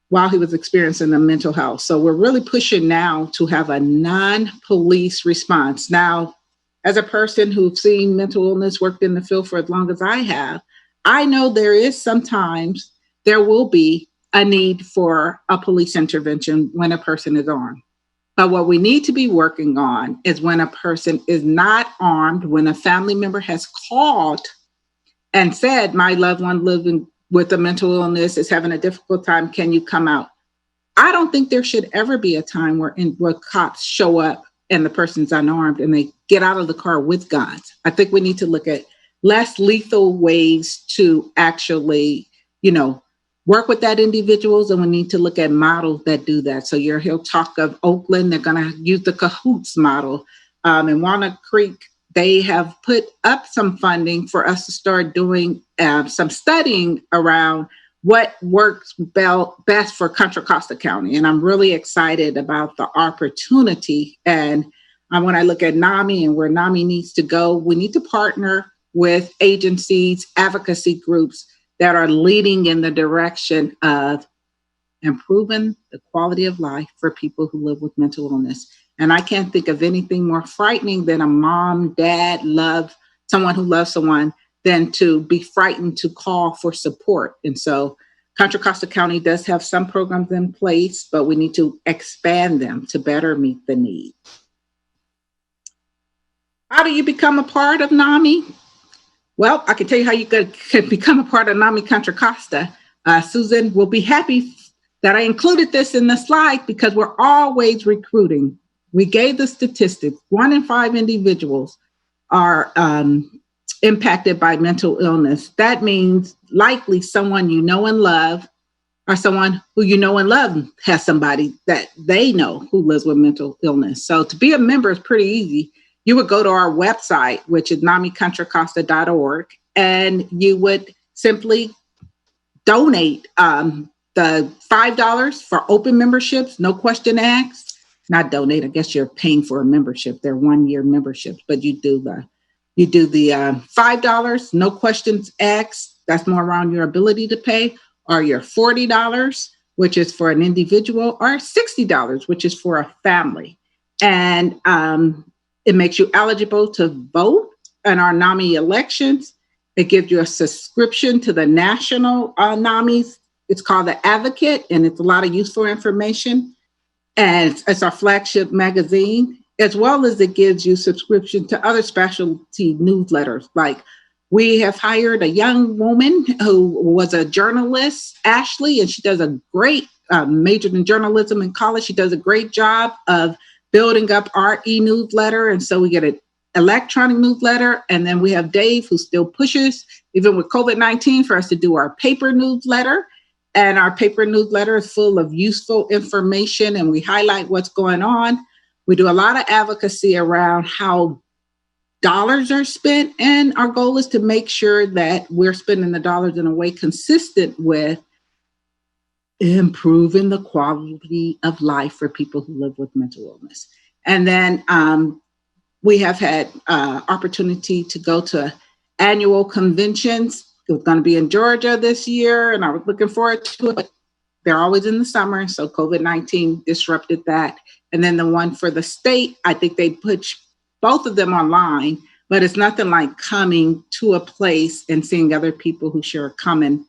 while he was experiencing a mental health. So we're really pushing now to have a non-police response. Now, as a person who's seen mental illness, worked in the field for as long as I have, I know there will be a need for a police intervention when a person is armed. But what we need to be working on is when a person is not armed, when a family member has called and said, my loved one living with a mental illness is having a difficult time, can you come out? I don't think there should ever be a time where cops show up and the person's unarmed and they get out of the car with guns. I think we need to look at less lethal ways to actually, work with that individuals. And we need to look at models that do that. So he'll talk of Oakland, they're going to use the CAHOOTS model. In Walnut Creek, they have put up some funding for us to start doing some studying around what works best for Contra Costa County. And I'm really excited about the opportunity. And when I look at NAMI and where NAMI needs to go, we need to partner with agencies, advocacy groups that are leading in the direction of improving the quality of life for people who live with mental illness. And I can't think of anything more frightening than a mom, dad, someone who loves someone than to be frightened to call for support. And so Contra Costa County does have some programs in place, but we need to expand them to better meet the need. How do you become a part of NAMI? Well, I can tell you how you can become a part of NAMI Contra Costa. Susan will be happy that I included this in the slide because we're always recruiting. We gave the statistics, 1 in 5 individuals are impacted by mental illness. That means likely someone you know and love, or someone who you know and love has somebody that they know who lives with mental illness. So to be a member is pretty easy. You would go to our website, which is namicontracosta.org, and you would simply donate the $5 for open memberships, no question asked. Not donate, I guess you're paying for a membership. They're 1-year memberships, but you do the $5, no questions asked. That's more around your ability to pay, or your $40, which is for an individual, or $60, which is for a family. And it makes you eligible to vote in our NAMI elections. It gives you a subscription to the national NAMIs. It's called The Advocate, and it's a lot of useful information. And it's our flagship magazine, as well as it gives you subscription to other specialty newsletters like We have hired a young woman who was a journalist, Ashley, and she does a great, majored in journalism in college. She does a great job of building up our e-newsletter. And so we get an electronic newsletter. And then we have Dave, who still pushes, even with COVID-19, for us to do our paper newsletter. And our paper newsletter is full of useful information, and we highlight what's going on. We do a lot of advocacy around how dollars are spent, and our goal is to make sure that we're spending the dollars in a way consistent with improving the quality of life for people who live with mental illness. And then we have had opportunity to go to annual conventions. It was going to be in Georgia this year, and I was looking forward to it. But they're always in the summer, so COVID-19 disrupted that. And then the one for the state, I think they put both of them online, but it's nothing like coming to a place and seeing other people who share a common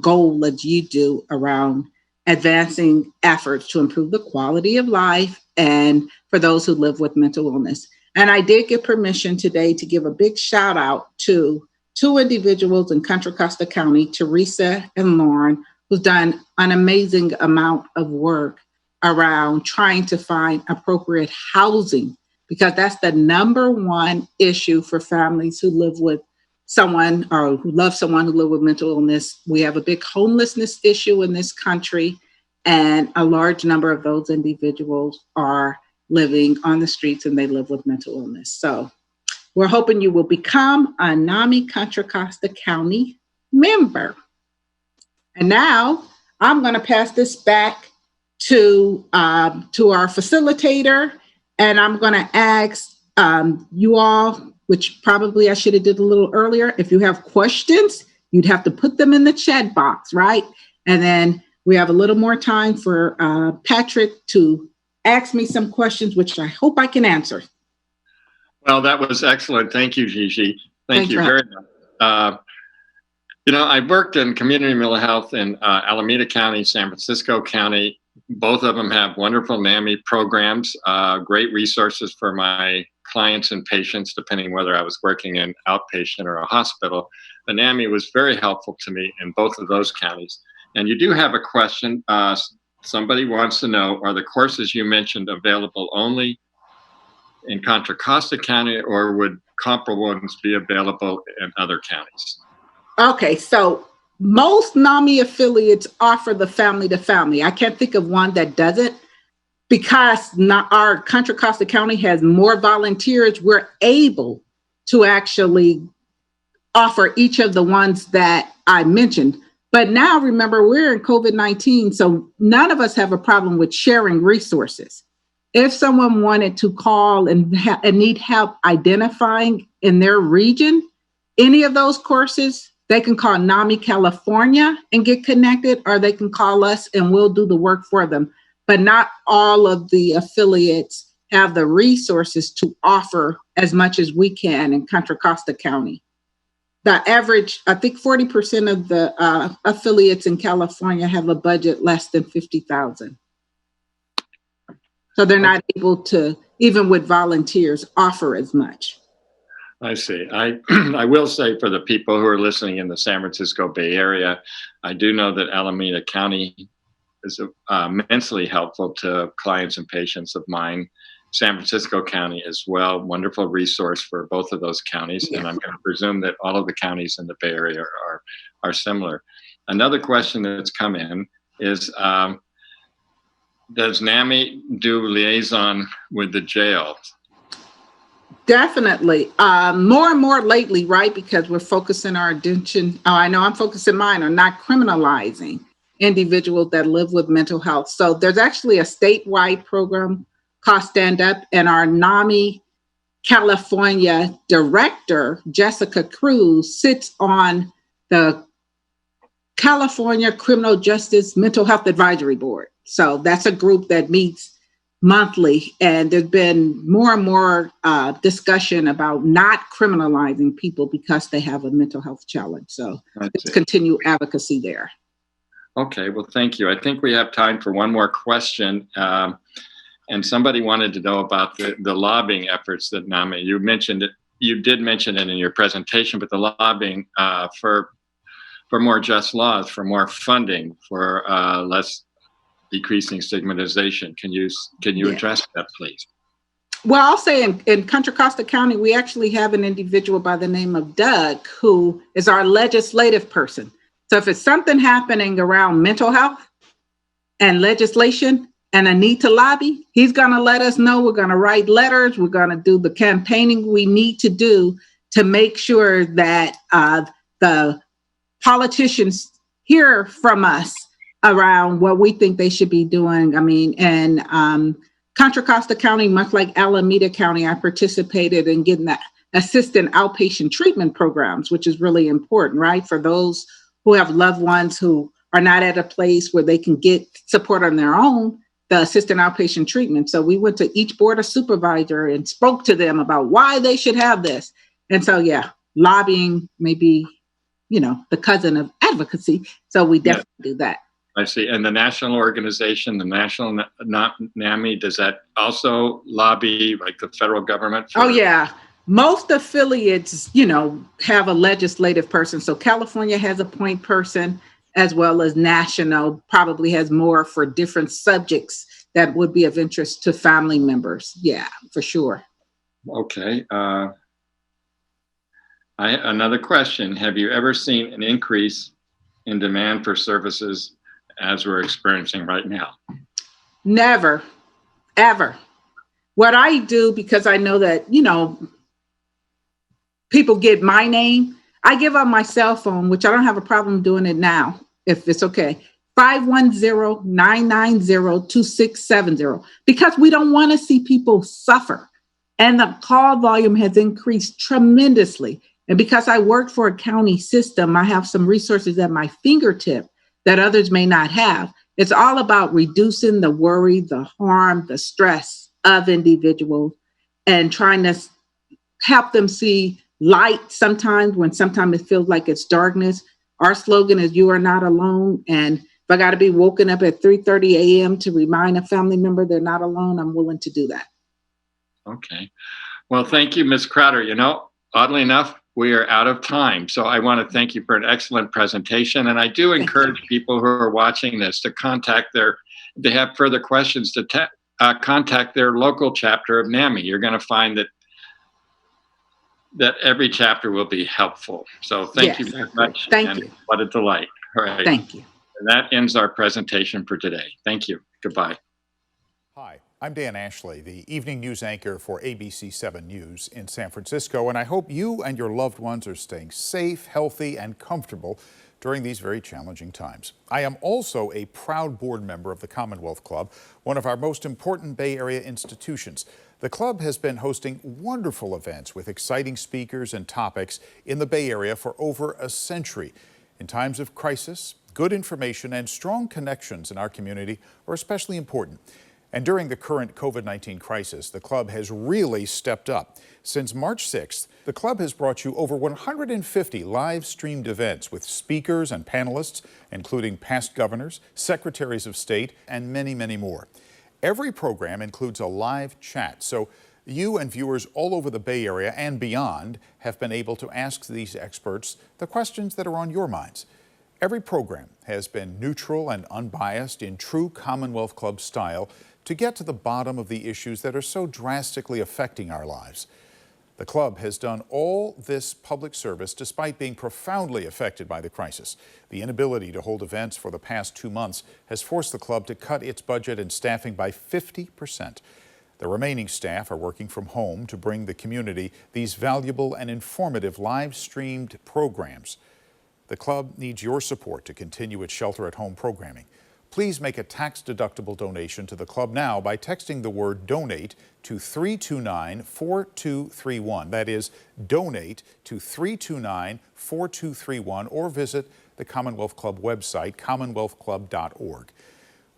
goal as you do around advancing efforts to improve the quality of life and for those who live with mental illness. And I did get permission today to give a big shout out to two individuals in Contra Costa County, Teresa and Lauren, who's done an amazing amount of work around trying to find appropriate housing, because that's the number one issue for families who live with someone or who love someone who live with mental illness. We have a big homelessness issue in this country, and a large number of those individuals are living on the streets and they live with mental illness. So we're hoping you will become a NAMI Contra Costa County member. And now I'm going to pass this back to our facilitator, and I'm going to ask you all, which probably I should have did a little earlier, if you have questions, you'd have to put them in the chat box, right? And then we have a little more time for Patrick to ask me some questions, which I hope I can answer. Well, that was excellent. Thank you, Gigi. Thank you very much. I've worked in community mental health in Alameda County, San Francisco County. Both of them have wonderful NAMI programs, great resources for my clients and patients, depending whether I was working in outpatient or a hospital. The NAMI was very helpful to me in both of those counties. And you do have a question. Somebody wants to know, are the courses you mentioned available only in Contra Costa County, or would comparable ones be available in other counties? Okay, so most NAMI affiliates offer the family to family. I can't think of one that doesn't, because our Contra Costa County has more volunteers. We're able to actually offer each of the ones that I mentioned. But now remember, we're in COVID-19, so none of us have a problem with sharing resources. If someone wanted to call and need help identifying in their region any of those courses, they can call NAMI California and get connected, or they can call us and we'll do the work for them. But not all of the affiliates have the resources to offer as much as we can in Contra Costa County. The average, I think 40% of the affiliates in California have a budget less than $50,000. So they're not able to, even with volunteers, offer as much. I see. I will say, for the people who are listening in the San Francisco Bay Area, I do know that Alameda County is immensely helpful to clients and patients of mine. San Francisco County as well, wonderful resource for both of those counties. Yeah. And I'm going to presume that all of the counties in the Bay Area are similar. Another question that's come in is, does NAMI do liaison with the jail? Definitely. More and more lately, right? Because we're focusing our attention. Oh, I know I'm focusing mine on not criminalizing individuals that live with mental health. So there's actually a statewide program called Stand Up, and our NAMI California director, Jessica Cruz, sits on the California Criminal Justice Mental Health Advisory Board. So that's a group that meets monthly, and there's been more and more discussion about not criminalizing people because they have a mental health challenge. So let's continue advocacy there. Okay, well, thank you. I think we have time for one more question. And somebody wanted to know about the lobbying efforts that NAMI, you mentioned it, you did mention it in your presentation, but the lobbying for more just laws, for more funding, for less decreasing stigmatization. Can you address that, please? Well, I'll say in Contra Costa County, we actually have an individual by the name of Doug, who is our legislative person. So if it's something happening around mental health and legislation and a need to lobby, he's going to let us know. We're going to write letters. We're going to do the campaigning we need to do to make sure that the politicians hear from us around what we think they should be doing. I mean, and Contra Costa County, much like Alameda County, I participated in getting that assistant outpatient treatment programs, which is really important, right? For those who have loved ones who are not at a place where they can get support on their own, the assistant outpatient treatment. So we went to each board of supervisor and spoke to them about why they should have this. And so, yeah, lobbying may be, the cousin of advocacy. So we definitely do that. I see. And the national organization, the national NAMI, does that also lobby like the federal government? Oh, yeah. Most affiliates, have a legislative person. So California has a point person, as well as national probably has more for different subjects that would be of interest to family members. Yeah, for sure. Okay. Another question. Have you ever seen an increase in demand for services as we're experiencing right now? Never, ever. What I do, because I know that, people get my name, I give up my cell phone, which I don't have a problem doing it now, if it's okay. 510-990-2670, because we don't want to see people suffer. And the call volume has increased tremendously. And because I work for a county system, I have some resources at my fingertip that others may not have. It's all about reducing the worry, the harm, the stress of individuals and trying to help them see light sometimes it feels like it's darkness. Our slogan is "You are not alone." And if I got to be woken up at 3:30 a.m. to remind a family member they're not alone, I'm willing to do that. Okay. Well, thank you, Ms. Crowder. Oddly enough, we are out of time. So I want to thank you for an excellent presentation. And I do encourage people who are watching this to if they have further questions, to contact their local chapter of NAMI. You're going to find that every chapter will be helpful. So thank you very much. Thank you. What a delight. All right. Thank you. And that ends our presentation for today. Thank you. Goodbye. Hi, I'm Dan Ashley, the evening news anchor for ABC 7 News in San Francisco, and I hope you and your loved ones are staying safe, healthy, and comfortable during these very challenging times. I am also a proud board member of the Commonwealth Club, one of our most important Bay Area institutions. The club has been hosting wonderful events with exciting speakers and topics in the Bay Area for over a century. In times of crisis, good information and strong connections in our community are especially important. And during the current COVID-19 crisis, the club has really stepped up. Since March 6th, the club has brought you over 150 live-streamed events with speakers and panelists, including past governors, secretaries of state, and many, many more. Every program includes a live chat, so you and viewers all over the Bay Area and beyond have been able to ask these experts the questions that are on your minds. Every program has been neutral and unbiased in true Commonwealth Club style to get to the bottom of the issues that are so drastically affecting our lives. The club has done all this public service despite being profoundly affected by the crisis. The inability to hold events for the past 2 months has forced the club to cut its budget and staffing by 50%. The remaining staff are working from home to bring the community these valuable and informative live-streamed programs. The club needs your support to continue its shelter-at-home programming. Please make a tax-deductible donation to the club now by texting the word DONATE to 329-4231. That is, donate to 329-4231, or visit the Commonwealth Club website, commonwealthclub.org.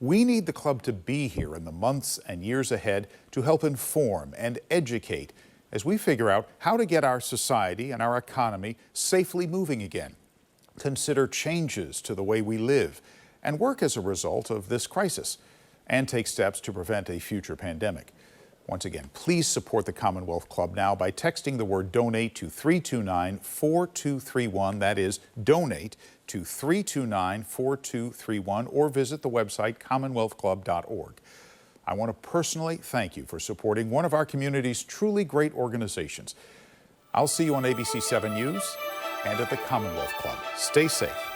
We need the club to be here in the months and years ahead to help inform and educate as we figure out how to get our society and our economy safely moving again, consider changes to the way we live, and work as a result of this crisis, and take steps to prevent a future pandemic. Once again, please support the Commonwealth Club now by texting the word donate to 329-4231. That is donate to 329-4231, or visit the website commonwealthclub.org. I want to personally thank you for supporting one of our community's truly great organizations. I'll see you on ABC 7 News and at the Commonwealth Club. Stay safe.